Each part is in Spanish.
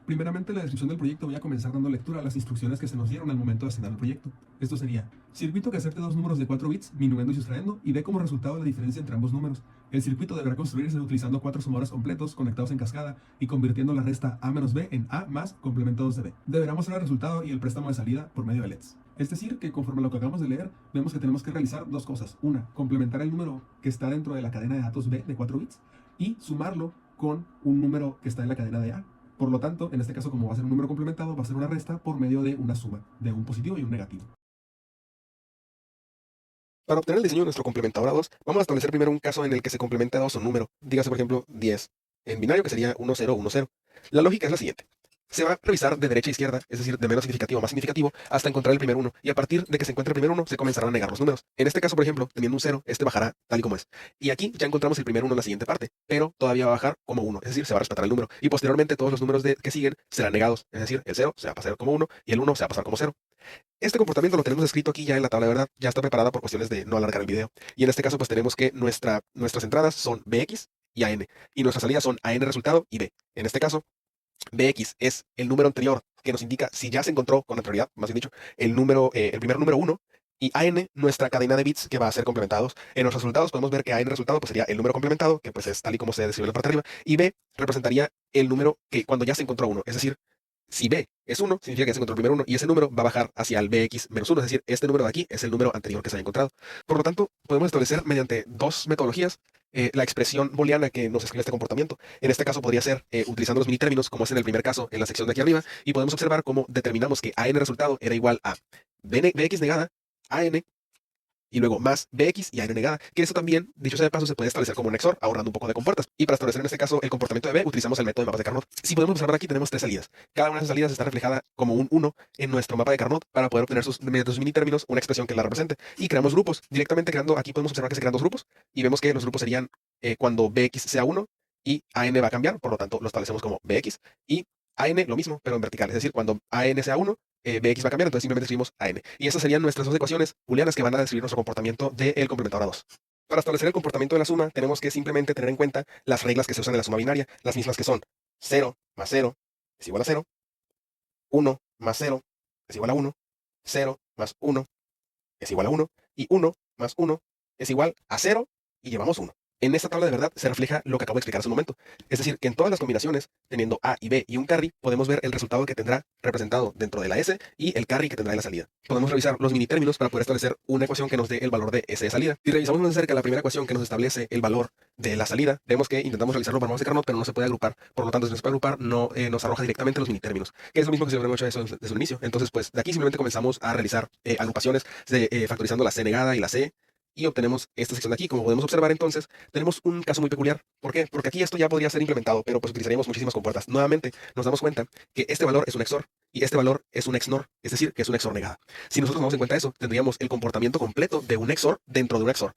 Primeramente, en la descripción del proyecto voy a comenzar dando lectura a las instrucciones que se nos dieron al momento de asignar el proyecto. Esto sería: circuito que acepte dos números de 4 bits, minuendo y sustrayendo, y dé como resultado la diferencia entre ambos números. El circuito deberá construirse utilizando 4 sumadores completos conectados en cascada y convirtiendo la resta A menos B en A más complemento 2 de B. Deberá mostrar el resultado y el préstamo de salida por medio de LEDs. Es decir, que conforme a lo que acabamos de leer, vemos que tenemos que realizar dos cosas. Una, complementar el número que está dentro de la cadena de datos B de 4 bits y sumarlo con un número que está en la cadena de A. Por lo tanto, en este caso, como va a ser un número complementado, va a ser una resta por medio de una suma, de un positivo y un negativo. Para obtener el diseño de nuestro complementador a 2, vamos a establecer primero un caso en el que se complementa a 2 un número, dígase por ejemplo 10, en binario que sería 1, 0, 1, 0. La lógica es la siguiente. Se va a revisar de derecha a izquierda, es decir, de menos significativo a más significativo, hasta encontrar el primer 1, y a partir de que se encuentre el primer 1, se comenzarán a negar los números. En este caso, por ejemplo, teniendo un 0, este bajará tal y como es. Y aquí ya encontramos el primer 1 en la siguiente parte, pero todavía va a bajar como 1, es decir, se va a respetar el número. Y posteriormente todos los números que siguen serán negados, es decir, el 0 se va a pasar como 1 y el 1 se va a pasar como 0. Este comportamiento lo tenemos escrito aquí ya en la tabla de verdad, ya está preparada por cuestiones de no alargar el video. Y en este caso pues tenemos que nuestras entradas son BX y AN, y nuestras salidas son AN resultado y B. En este caso, BX es el número anterior que nos indica si ya se encontró con anterioridad, más bien dicho, el primer número 1, y AN, nuestra cadena de bits que va a ser complementados. En los resultados podemos ver que AN resultado pues sería el número complementado, que pues es tal y como se describe en la parte de arriba, y B representaría el número que cuando ya se encontró uno, es decir, si B es 1, significa que ya se encontró el primer 1 y ese número va a bajar hacia el BX menos 1, es decir, este número de aquí es el número anterior que se haya encontrado. Por lo tanto, podemos establecer mediante dos metodologías la expresión booleana que nos escribe este comportamiento. En este caso podría ser utilizando los mini términos, como es en el primer caso, en la sección de aquí arriba, y podemos observar cómo determinamos que AN resultado era igual a BX negada, AN, y luego más BX y AN negada, que eso también, dicho sea de paso, se puede establecer como un XOR, ahorrando un poco de compuertas. Y para establecer en este caso el comportamiento de B, utilizamos el método de mapas de Carnot. Si podemos observar aquí, tenemos tres salidas. Cada una de esas salidas está reflejada como un 1 en nuestro mapa de Carnot para poder obtener mediante sus mini términos una expresión que la represente. Y creamos grupos. Directamente creando, aquí podemos observar que se crean dos grupos y vemos que los grupos serían cuando BX sea 1 y AN va a cambiar, por lo tanto lo establecemos como BX, y AN lo mismo, pero en vertical, es decir, cuando AN sea 1, BX va a cambiar, entonces simplemente escribimos AN. Y esas serían nuestras dos ecuaciones booleanas que van a describir nuestro comportamiento del complementador a 2. Para establecer el comportamiento de la suma, tenemos que simplemente tener en cuenta las reglas que se usan en la suma binaria, las mismas que son 0 más 0 es igual a 0, 1 más 0 es igual a 1, 0 más 1 es igual a 1, y 1 más 1 es igual a 0, y llevamos 1. En esta tabla de verdad se refleja lo que acabo de explicar hace un momento. Es decir, que en todas las combinaciones, teniendo A y B y un carry, podemos ver el resultado que tendrá representado dentro de la S y el carry que tendrá en la salida. Podemos revisar los mini términos para poder establecer una ecuación que nos dé el valor de S de salida. Si revisamos más de cerca la primera ecuación que nos establece el valor de la salida, vemos que intentamos realizarlo por mapas de Carnot, pero no se puede agrupar. Por lo tanto, si no se puede agrupar, no nos arroja directamente los mini términos, que es lo mismo que si hubiéramos hecho eso desde un inicio. Entonces, pues de aquí simplemente comenzamos a realizar agrupaciones factorizando la C negada y la C, y obtenemos esta sección de aquí. Como podemos observar, entonces, tenemos un caso muy peculiar. ¿Por qué? Porque aquí esto ya podría ser implementado, pero pues utilizaríamos muchísimas compuertas. Nuevamente, nos damos cuenta que este valor es un XOR y este valor es un XNOR, es decir, que es un XOR negada. Si nosotros tomamos en cuenta eso, tendríamos el comportamiento completo de un XOR dentro de un XOR.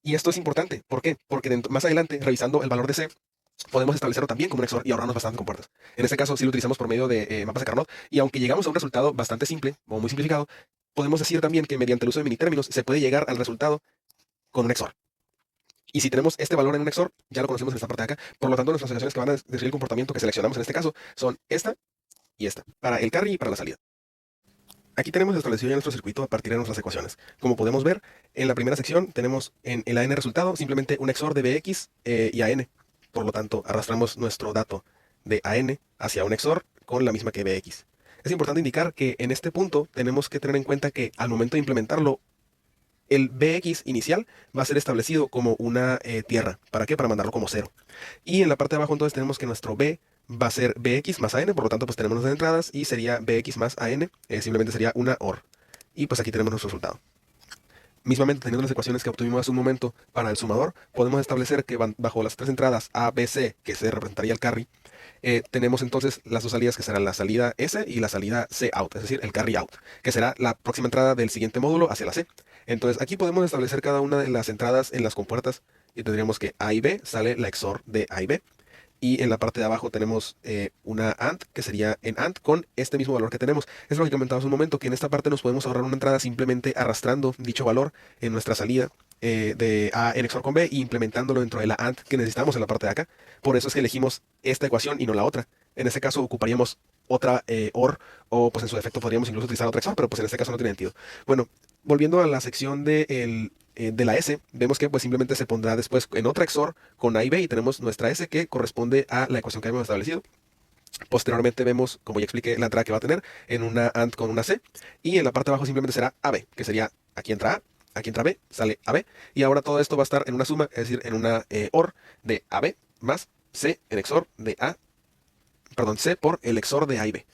Y esto es importante. ¿Por qué? Porque más adelante, revisando el valor de C, podemos establecerlo también como un XOR y ahorrarnos bastante compuertas. En este caso, sí lo utilizamos por medio de mapas de Carnot, y aunque llegamos a un resultado bastante simple o muy simplificado, podemos decir también que mediante el uso de mini términos se puede llegar al resultado con un XOR. Y si tenemos este valor en un XOR, ya lo conocemos en esta parte de acá. Por lo tanto, nuestras asociaciones que van a describir el comportamiento que seleccionamos en este caso son esta y esta, para el carry y para la salida. Aquí tenemos establecido ya nuestro circuito a partir de nuestras ecuaciones. Como podemos ver, en la primera sección tenemos en el AN resultado simplemente un XOR de BX y AN. Por lo tanto, arrastramos nuestro dato de AN hacia un XOR con la misma que BX. Es importante indicar que en este punto tenemos que tener en cuenta que al momento de implementarlo, el BX inicial va a ser establecido como una tierra. ¿Para qué? Para mandarlo como 0. Y en la parte de abajo entonces tenemos que nuestro B va a ser BX más AN, por lo tanto pues tenemos las entradas y sería BX más AN, simplemente sería una OR. Y pues aquí tenemos nuestro resultado. Mismamente, teniendo las ecuaciones que obtuvimos hace un momento para el sumador, podemos establecer que bajo las tres entradas A, B, C, que se representaría el carry, tenemos entonces las dos salidas que serán la salida S y la salida C out, es decir, el carry out, que será la próxima entrada del siguiente módulo hacia la C. Entonces aquí podemos establecer cada una de las entradas en las compuertas y tendríamos que A y B sale la XOR de A y B. Y en la parte de abajo tenemos una AND, que sería en AND con este mismo valor que tenemos. Es lo que comentaba hace un momento, que en esta parte nos podemos ahorrar una entrada simplemente arrastrando dicho valor en nuestra salida de A en XOR con B e implementándolo dentro de la AND que necesitamos en la parte de acá. Por eso es que elegimos esta ecuación y no la otra. En este caso ocuparíamos otra OR, o pues en su defecto podríamos incluso utilizar otra XOR, pero pues en este caso no tiene sentido. Bueno, volviendo a la sección de la S, vemos que pues simplemente se pondrá después en otra XOR con A y B y tenemos nuestra S que corresponde a la ecuación que habíamos establecido. Posteriormente vemos, como ya expliqué, la entrada que va a tener en una AND con una C, y en la parte de abajo simplemente será AB, que sería aquí entra A, aquí entra B, sale AB, y ahora todo esto va a estar en una suma, es decir, en una OR de AB más C en XOR de A, perdón, C por el XOR de A y B.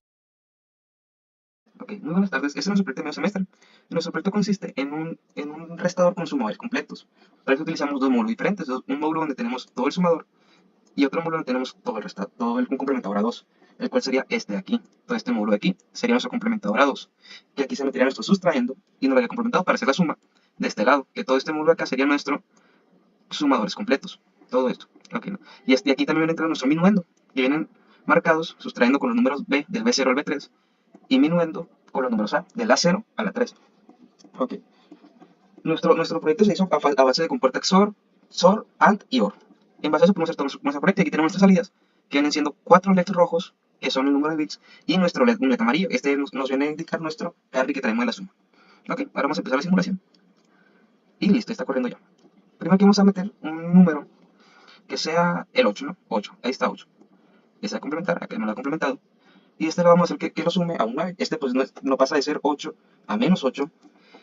Ok, muy buenas tardes. Este es nuestro proyecto de medio semestre. Nuestro proyecto consiste en un restador con sumadores completos. Para eso utilizamos dos módulos diferentes. Un módulo donde tenemos todo el sumador y otro módulo donde tenemos un complementador a 2, el cual sería este de aquí. Todo este módulo de aquí sería nuestro complementador a 2. Y aquí se metería nuestro sustrayendo y nos lo haría complementado para hacer la suma de este lado. Que todo este módulo de acá sería nuestro sumadores completos. Todo esto. Okay, ¿no? Y aquí también entra nuestro minuendo, que vienen marcados sustrayendo con los números B, del B0 al B3, y minuendo con los números A, del A0 a la 3. Ok. Nuestro proyecto se hizo a base de compuerta XOR, SOR, AND y OR. En base a eso podemos hacer todo nuestro proyecto. Aquí tenemos nuestras salidas, que vienen siendo 4 LEDs rojos, que son el número de bits, y nuestro LED, un LED amarillo. Este nos viene a indicar nuestro carry que traemos de la suma. Ok, ahora vamos a empezar la simulación. Y listo, está corriendo ya. Primero aquí vamos a meter un número que sea el 8, ¿no? 8, ahí está 8. Este va a complementar, acá no lo ha complementado. Y este lo vamos a hacer que lo sume a un 9. Este pues no pasa de ser 8 a menos 8.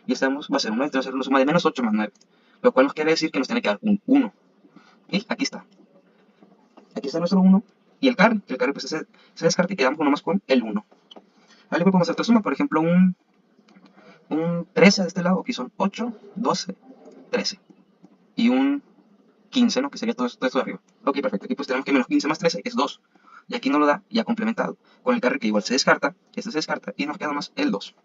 Y este va a ser un 9, entonces va a ser una suma de menos 8 más 9. Lo cual nos quiere decir que nos tiene que dar un 1. Y aquí está. Aquí está nuestro 1. Y el carry pues se descarta y quedamos nomás con el 1. Vale, pues podemos hacer otra suma. Por ejemplo, un 13 de este lado. Aquí son 8, 12, 13. Y un 15, ¿no? Que sería todo esto de arriba. Ok, perfecto. Aquí pues tenemos que menos 15 más 13 es 2. Y aquí nos lo da ya complementado. Con el carry que igual se descarta. Este se descarta. Y nos queda más el 2.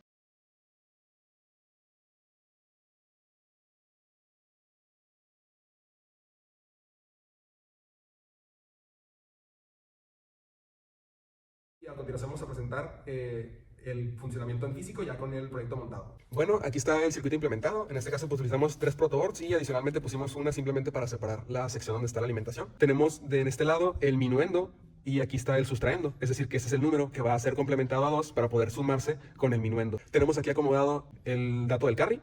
Y a continuación vamos a presentar el funcionamiento en físico ya con el proyecto montado. Bueno, aquí está el circuito implementado. En este caso pues, utilizamos 3 protoboards y adicionalmente pusimos una simplemente para separar la sección donde está la alimentación. Tenemos en este lado el minuendo y aquí está el sustraendo, es decir que ese es el número que va a ser complementado a 2 para poder sumarse con el minuendo. Tenemos aquí acomodado el dato del carry,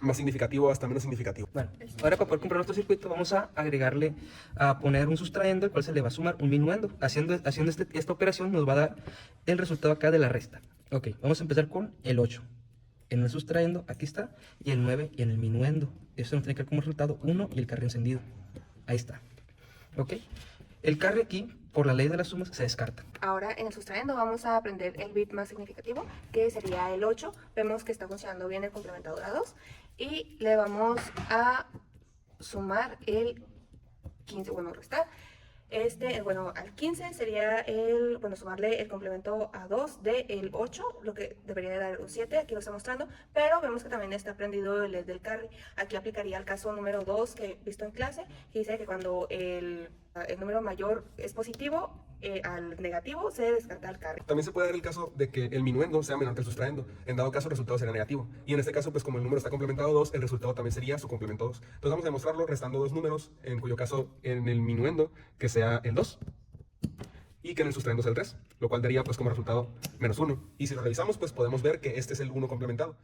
más significativo hasta menos significativo. Bueno, ahora para poder comprar nuestro circuito vamos a agregarle, a poner un sustrayendo, el cual se le va a sumar un minuendo. Haciendo esta operación nos va a dar el resultado acá de la resta. Ok, vamos a empezar con el 8. En el sustrayendo, aquí está, y el 9 y en el minuendo. Esto nos tiene que dar como resultado 1 y el carry encendido. Ahí está. Ok, el carry aquí, por la ley de las sumas, se descarta. Ahora en el sustrayendo vamos a aprender el bit más significativo, que sería el 8. Vemos que está funcionando bien el complementador a 2 y le vamos a sumar el 15, bueno, restar. Bueno, al 15 sería sumarle el complemento a 2 del 8, lo que debería de dar un 7, aquí lo está mostrando, pero vemos que también está prendido el LED del carry. Aquí aplicaría el caso número 2 que he visto en clase, que dice que cuando el número mayor es positivo, al negativo se descarta el carry. También se puede dar el caso de que el minuendo sea menor que el sustraendo. En dado caso el resultado sería negativo. Y en este caso, pues como el número está complementado a 2, el resultado también sería su complemento 2. Entonces vamos a demostrarlo restando dos números, en cuyo caso en el minuendo que sea el 2 y que en el sustraendo sea el 3, lo cual daría pues como resultado menos 1. Y si lo revisamos, pues podemos ver que este es el 1 complementado.